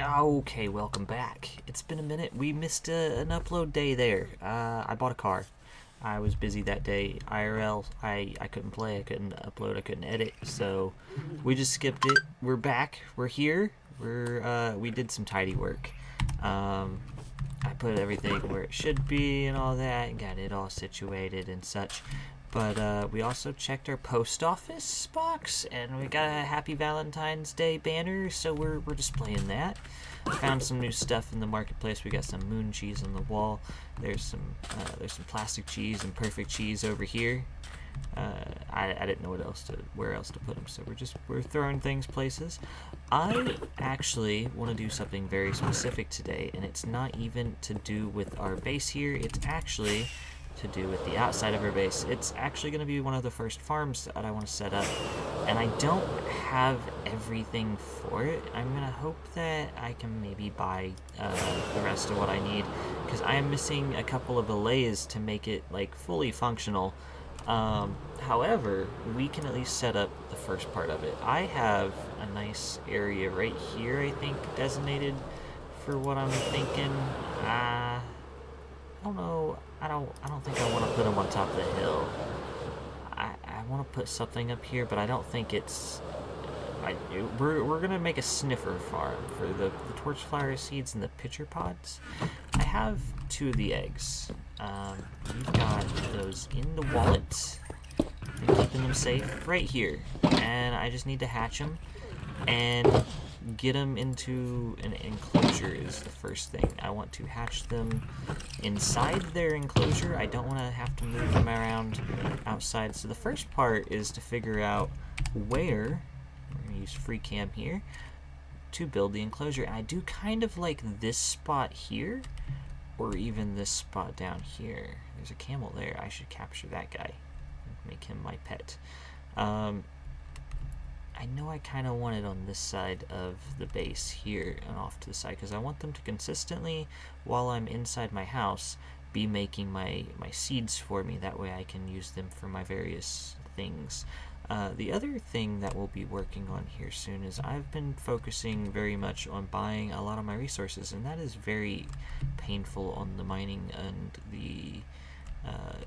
Okay, welcome back. It's been a minute. We missed an upload day there. I bought a car. I was busy that day. IRL, I couldn't play, I couldn't upload, I couldn't edit, so we just skipped it. We're back. We're here. We did some tidy work. I put everything where it should be and all that, and got it all situated and such. But we also checked our post office box, and we got a Happy Valentine's Day banner, so we're displaying that. Found some new stuff in the marketplace. We got some moon cheese on the wall. There's some plastic cheese and perfect cheese over here. I didn't know where else to put them, so we're throwing things places. I actually want to do something very specific today, and it's not even to do with our base here. It's actually to do with the outside of our base. It's actually going to be one of the first farms that I want to set up, and I don't have everything for it. I'm going to hope that I can maybe buy the rest of what I need, because I am missing a couple of allays to make it like fully functional. However, we can at least set up the first part of it. I have a nice area right here, I think, designated for what I'm thinking. I don't know. I don't think I want to put them on top of the hill. I want to put something up here, but I don't think it's. We're gonna make a sniffer farm for the torch flower seeds and the pitcher pods. I have 2 of the eggs. We've got those in the wallet. Been keeping them safe right here, and I just need to hatch them and get them into an enclosure is the first thing. I want to hatch them inside their enclosure. I don't want to have to move them around outside. So the first part is to figure out where, we're going to use free cam here, to build the enclosure. And I do kind of like this spot here, or even this spot down here. There's a camel there. I should capture that guy and make him my pet. I know I kind of want it on this side of the base here and off to the side, because I want them to consistently, while I'm inside my house, be making my seeds for me. That way I can use them for my various things. The other thing that we'll be working on here soon is I've been focusing very much on buying a lot of my resources, and that is very painful on the mining and the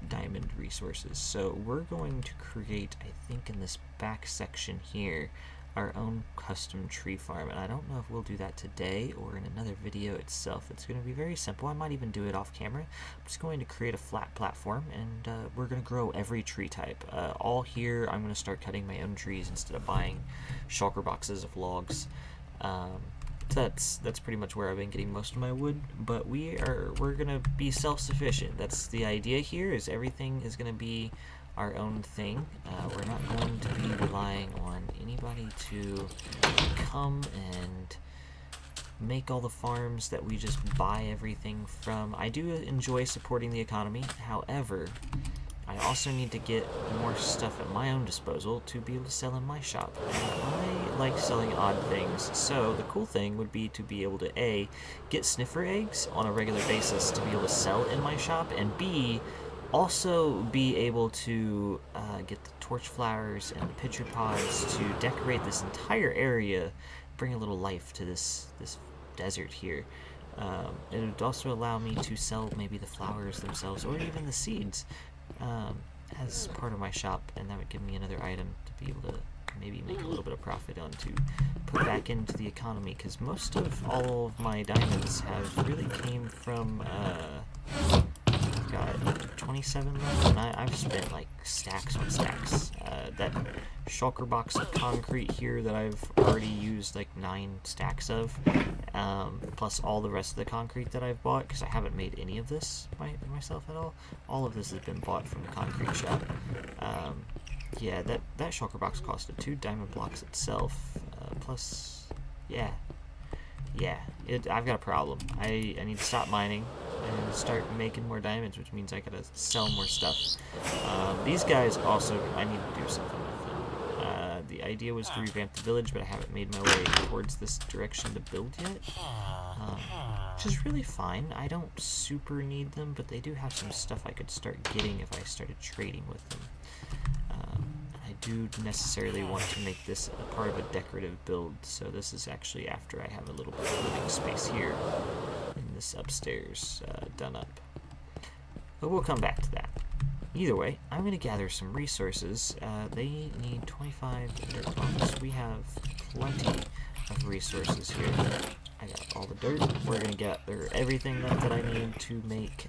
diamond resources. So we're going to create, I think in this back section here, our own custom tree farm, and I don't know if we'll do that today or in another video itself. It's going to be very simple. I might even do it off camera. I'm just going to create a flat platform, and we're going to grow every tree type. All here, I'm going to start cutting my own trees instead of buying shulker boxes of logs. That's pretty much where I've been getting most of my wood, but we're gonna be self-sufficient. That's the idea here, is everything is gonna be our own thing. We're not going to be relying on anybody to come and make all the farms that we just buy everything from. I do enjoy supporting the economy, however, I also need to get more stuff at my own disposal to be able to sell in my shop. And I like selling odd things, so the cool thing would be to be able to A, get sniffer eggs on a regular basis to be able to sell in my shop, and B, also be able to get the torch flowers and the pitcher pods to decorate this entire area, bring a little life to this desert here. It would also allow me to sell maybe the flowers themselves or even the seeds as part of my shop, and that would give me another item to be able to maybe make a little bit of profit on to put back into the economy, because most of all of my diamonds have really came from I've got 27 left, and I've spent like stacks on stacks. That shulker box of concrete here that I've already used like 9 stacks of, plus all the rest of the concrete that I've bought, because I haven't made any of this myself at all. All of this has been bought from the concrete shop. Yeah, that shulker box costed 2 diamond blocks itself, plus, yeah, I've got a problem. I need to stop mining and start making more diamonds, which means I gotta sell more stuff. These guys also, I need to do something with them. The idea was to revamp the village, but I haven't made my way towards this direction to build yet, which is really fine. I don't super need them, but they do have some stuff I could start getting if I started trading with them. I do necessarily want to make this a part of a decorative build, so this is actually after I have a little bit of living space here in this upstairs done up. But we'll come back to that. Either way, I'm going to gather some resources. They need 25 dirt blocks. We have plenty of resources here. I got all the dirt. We're going to gather everything that I need to make.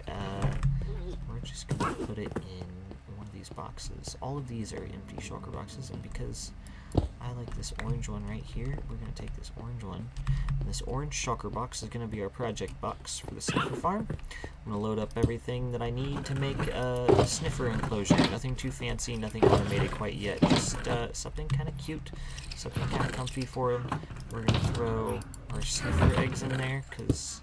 We're just going to put it in one of these boxes. All of these are empty shulker boxes, and because I like this orange one right here, we're going to take this orange one. And this orange shulker box is going to be our project box for the sniffer farm. I'm going to load up everything that I need to make a sniffer enclosure. Nothing too fancy, nothing automated quite yet. Just something kind of cute, something kind of comfy for them. We're going to throw our sniffer eggs in there because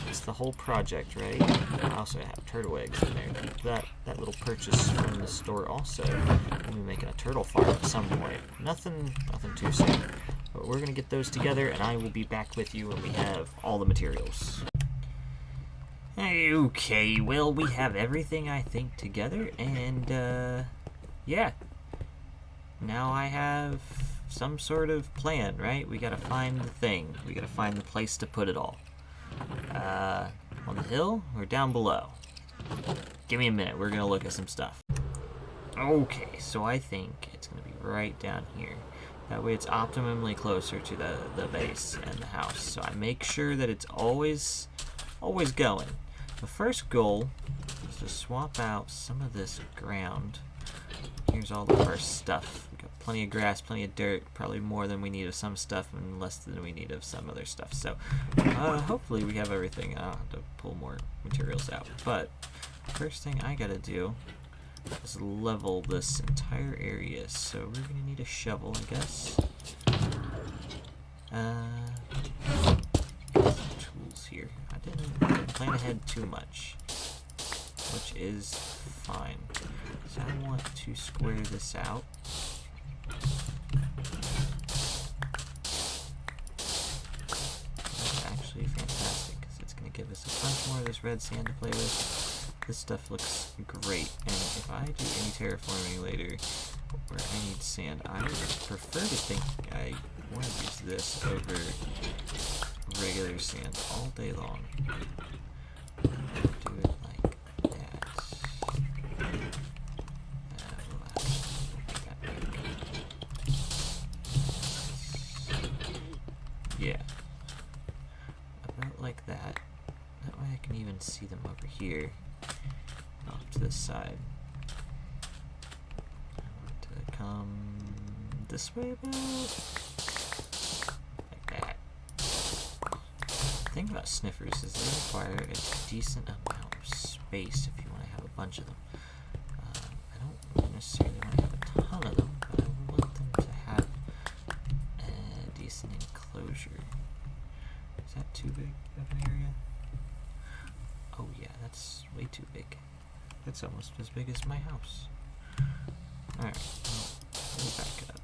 it's the whole project, right? I also have turtle eggs in there. Keep that little purchase from the store also. We'll be making a turtle farm at some point. Nothing too soon. But we're going to get those together, and I will be back with you when we have all the materials. Okay, well, we have everything, I think, together, and, yeah. Now I have some sort of plan, right? We gotta find the thing. We gotta find the place to put it all. On the hill or down below? Give me a minute, we're gonna look at some stuff. Okay, so I think it's gonna be right down here. That way it's optimally closer to the base and the house. So I make sure that it's always going. The first goal is to swap out some of this ground. Here's all of our stuff. We got plenty of grass, plenty of dirt, probably more than we need of some stuff and less than we need of some other stuff. So hopefully we have everything. I'll have to pull more materials out. But first thing I gotta do is level this entire area. So we're gonna need a shovel, I guess. Tools here. I didn't plan ahead too much, which is fine. So I want to square this out. That's actually fantastic because it's going to give us a bunch more of this red sand to play with. This stuff looks great, and if I do any terraforming later where I need sand, I would prefer to think I want to use this over regular sand all day long. Do it like that. Yeah. About like that. That way I can even see them over here. Off to this side. I want to come this way about. Like that. The thing about Sniffers is they require a decent amount of space if you want to have a bunch of them. I don't necessarily want to have a ton of them, but I want them to have a decent enclosure. Is that too big of an area? Oh yeah, that's way too big. That's almost as big as my house. Alright, well, let me back up.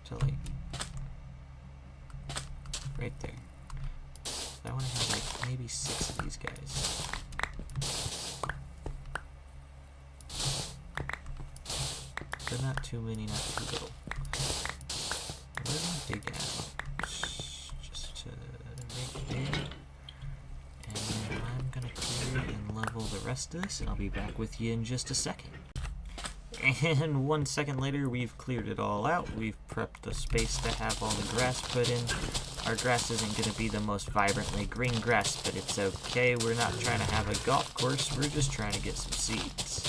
So like, right there. So I want to have like maybe 6 of these guys. But not too many, not too little. We're gonna dig out just to make big, and then I'm gonna clear and level the rest of this, and I'll be back with you in just a second. And 1 second later, we've cleared it all out. We've prepped the space to have all the grass put in. Our grass isn't gonna be the most vibrantly green grass, but it's okay. We're not trying to have a golf course. We're just trying to get some seeds.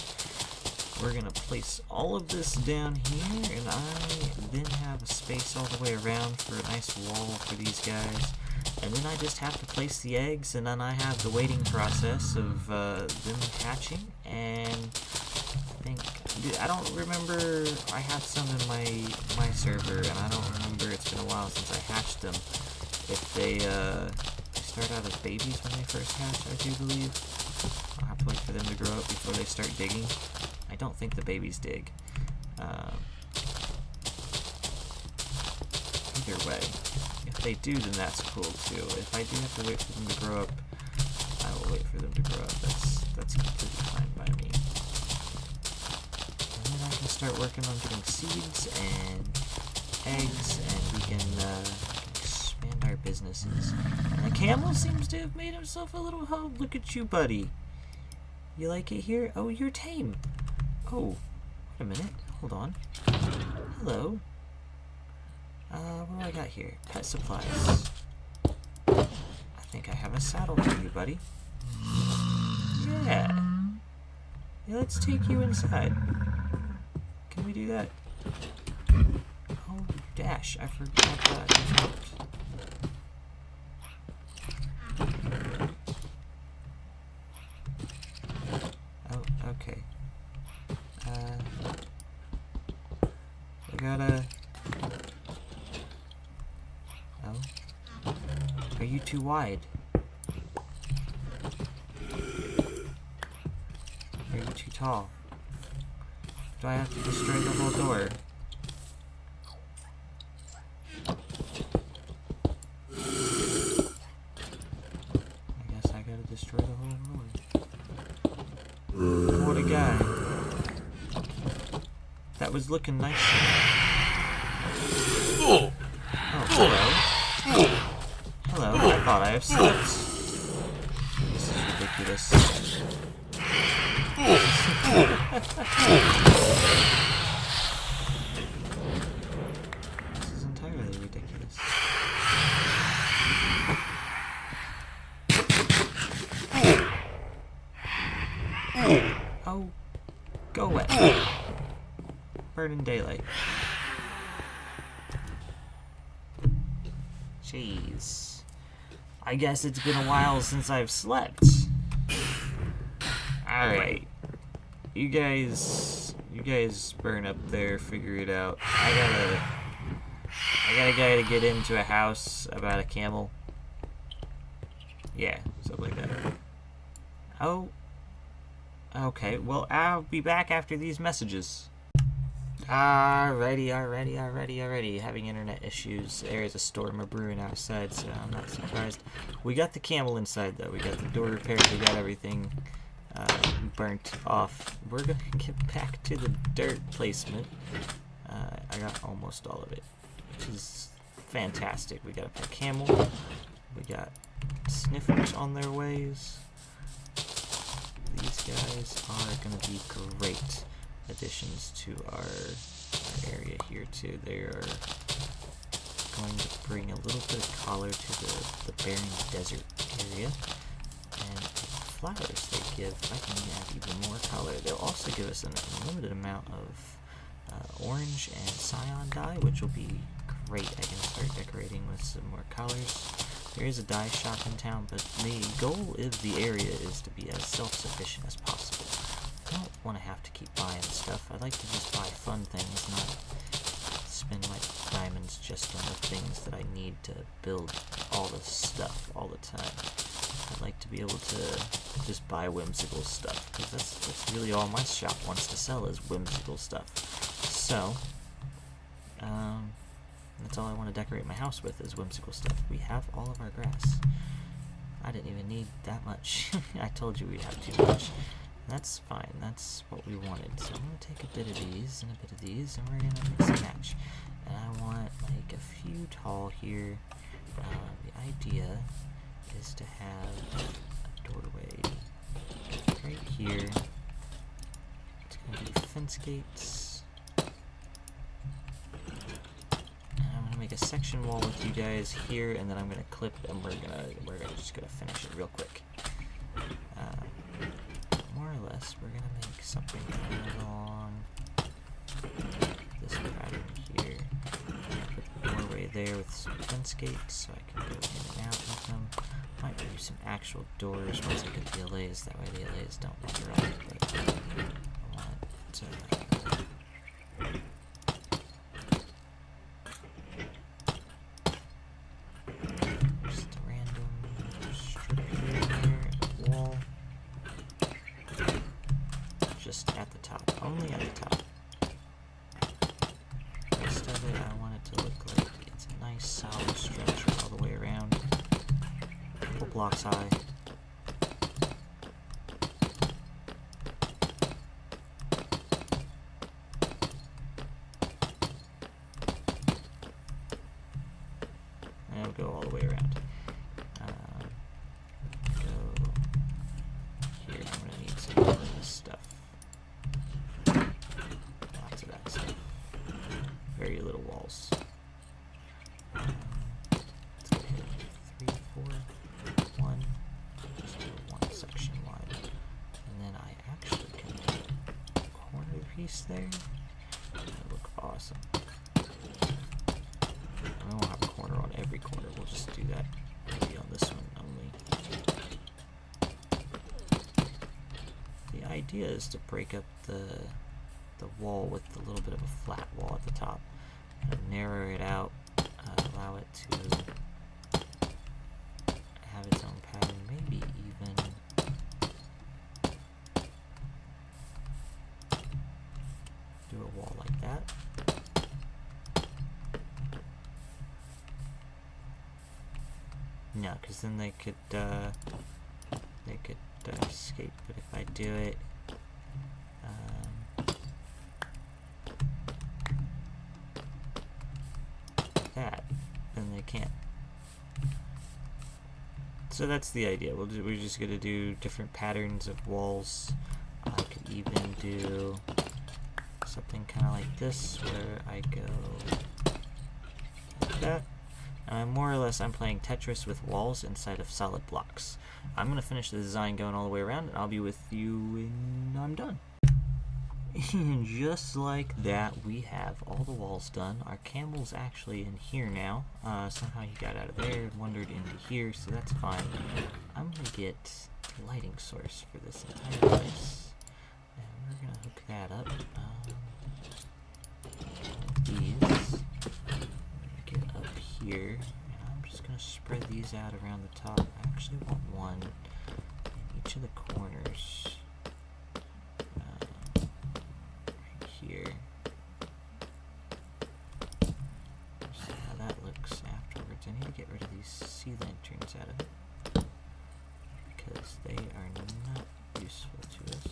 We're gonna place all of this down here, and I then have a space all the way around for a nice wall for these guys. And then I just have to place the eggs, and then I have the waiting process of them hatching. And I think, I don't remember, I have some in my server, and I don't remember, it's been a while since I hatched them. If they start out as babies when they first hatch, I do believe. I'll have to wait for them to grow up before they start digging. I don't think the babies dig. Either way, if they do, then that's cool too. If I do have to wait for them to grow up, I will wait for them to grow up. That's That's completely fine by me. And then I can start working on getting seeds and eggs, and we can expand our businesses. And the camel seems to have made himself a little home. Look at you, buddy. You like it here? Oh, you're tame. Oh, wait a minute. Hold on. Hello. What do I got here? Pet supplies. I think I have a saddle for you, buddy. Yeah. Yeah, let's take you inside. Can we do that? Oh, dash. I forgot that. Oh, okay. We gotta... Oh. Are you too wide? Are you too tall? Do I have to destroy the whole door? I guess I gotta destroy the whole door. What a guy. That was looking nice. Oh, hello. Hello, I thought I have slept. This is ridiculous. This is entirely ridiculous. Oh, go away. Bird in daylight. Jeez. I guess it's been a while since I've slept. Alright. You guys burn up there, figure it out. I got a guy to get into a house about a camel. Yeah, something like that. Oh. Okay, well, I'll be back after these messages. Alrighty. Having internet issues. There's a storm brewing outside, so I'm not surprised. We got the camel inside, though. We got the door repaired. We got everything burnt off. We're gonna get back to the dirt placement. I got almost all of it, which is fantastic. We got a pet camel. We got Sniffers on their ways. These guys are gonna be great additions to our area here too. They are going to bring a little bit of color to the barren desert area, and the flowers they give, I can add even more color. They'll also give us an unlimited amount of orange and cyan dye, which will be great. I can start decorating with some more colors. There is a dye shop in town, but the goal of the area is to be as self-sufficient as possible. I don't want to have to keep buying stuff. I like to just buy fun things, not spend my diamonds just on the things that I need to build all the stuff all the time. I'd like to be able to just buy whimsical stuff, because that's really all my shop wants to sell is whimsical stuff. So, that's all I want to decorate my house with is whimsical stuff. We have all of our grass. I didn't even need that much. I told you we'd have too much. That's fine. That's what we wanted. So I'm going to take a bit of these and a bit of these, and we're going to mix and match. And I want like a few tall here. The idea is to have a doorway right here. It's going to be fence gates. Make a section wall with you guys here, and then I'm gonna clip, and we're just gonna finish it real quick. More or less, we're gonna make something kind of along this pattern here. Put the doorway there with some fence gates, so I can go in and out with them. Might do some actual doors once I get the LAs. That way the LAs don't wander off. But I want to. Just at the top, only at the top. The rest of it, I want it to look like it's a nice solid structure all the way around. A couple blocks high. go all the way around. Go here. I'm gonna need some of this stuff. Lots of that stuff. Very little walls. Let's go ahead and do 3, 4, 1. Just do one section wide. And then I actually can do a corner piece there. That'll look awesome. I won't have a corner on every corner. We'll just do that maybe on this one only. The idea is to break up the wall with a little bit of a flat wall at the top. And narrow it out, allow it to have its own pattern, maybe even do a wall like that. No, because then they could escape. But if I do it, that, then they can't. So that's the idea. We're just gonna do different patterns of walls. I could even do something kind of like this, where I go like that. And more or less, I'm playing Tetris with walls inside of solid blocks. I'm gonna finish the design going all the way around, and I'll be with you when I'm done. And just like that, we have all the walls done. Our camel's actually in here now. Somehow he got out of there and wandered into here, so that's fine. I'm gonna get a lighting source for this entire place. And we're gonna hook that up. These. I'm gonna get up here, and I'm just gonna spread these out around the top. I actually want one in each of the corners. Here. See how that looks afterwards. I need to get rid of these sea lanterns out of it because they are not useful to us.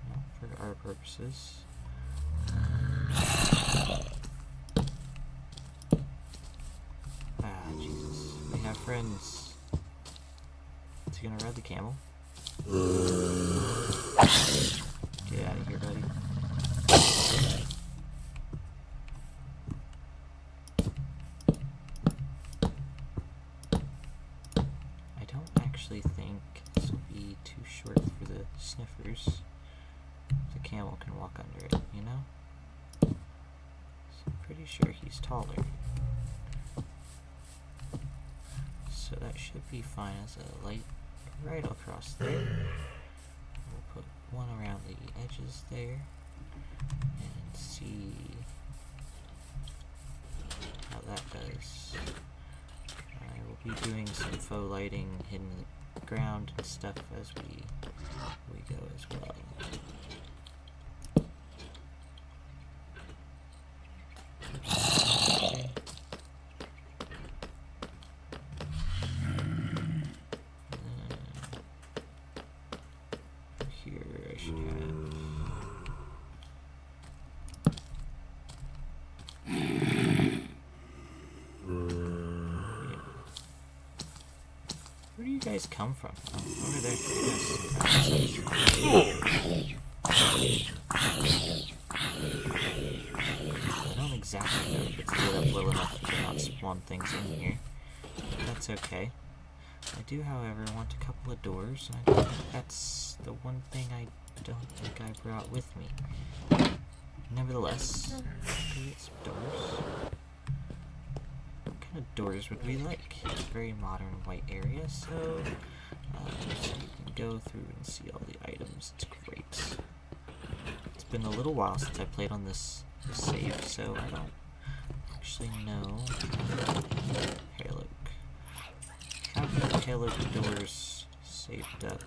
Not for our purposes. Friends. Is he gonna ride the camel? Get out of here, buddy. I don't actually think this will be too short for the Sniffers. The camel can walk under it, you know? So I'm pretty sure he's taller. So that should be fine as a light right across there. We'll put one around the edges there and see how that does. I will be doing some faux lighting hidden in the ground and stuff as we go as well. Where do you guys come from? Oh, over there. Yes. I don't exactly know if it's lit up well enough to not spawn things in here. But that's okay. I do, however, want a couple of doors. I don't think that's the one thing I don't think I brought with me. Nevertheless, get some doors. What kind of doors would we like? It's a very modern white area, so you can go through and see all the items. It's great. It's been a little while since I played on this save, so I don't actually know. Here, look. Have the Halo doors saved up.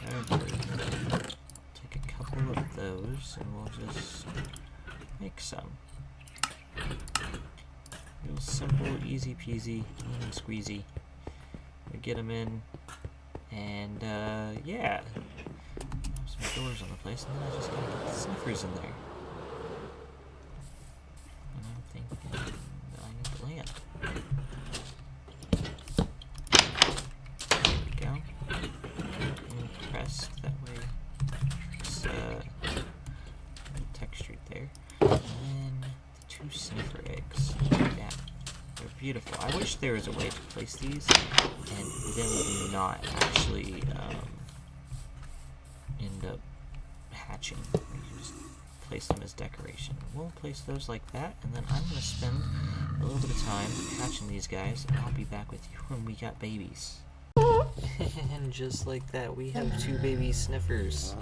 However, take a couple of those and we'll just make some. Real simple, easy peasy, lemon squeezy. We get them in, and yeah. Some doors on the place, and then I just gotta get the Sniffers in there. And I'm thinking that I need to land. There we go. And pressed, that way it's textured there. And then the 2 sniffer eggs. Look at that. They're beautiful. I wish there was a way to place these and them not actually end up hatching. You just place them as decoration. We'll place those like that, and then I'm going to spend a little bit of time hatching these guys, and I'll be back with you when we got babies. And just like that, we have 2 baby Sniffers.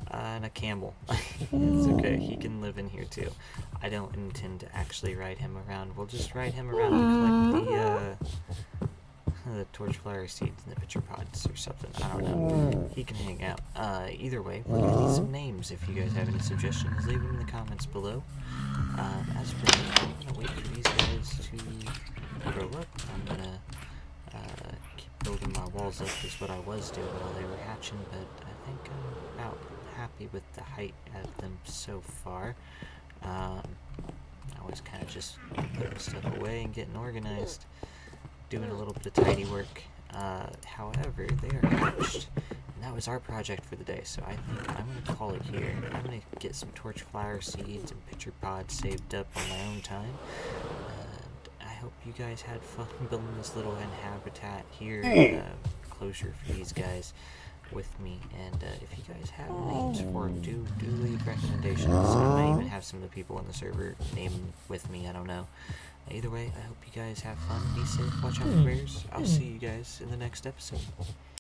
And a camel. It's okay, he can live in here too. I don't intend to actually ride him around. We'll just ride him around to collect the torchflower seeds and the pitcher pods or something. I don't know. He can hang out. Either way, we're gonna need some names. If you guys have any suggestions, leave them in the comments below. As for me, I'm gonna wait for these guys to grow up. I'm gonna keep building my walls up is what I was doing while they were hatching, but I think I'm about happy with the height of them so far. I was kind of just putting stuff away and getting organized, doing a little bit of tidy work. However, they are hatched, and that was our project for the day, so I think I'm going to call it here. I'm going to get some torchflower seeds and pitcher pods saved up on my own time. I hope you guys had fun building this little habitat here, closure for these guys with me, and if you guys have names for them, do leave recommendations. I might even have some of the people on the server name them with me, I don't know. Either way, I hope you guys have fun, be safe, watch out for bears. I'll see you guys in the next episode.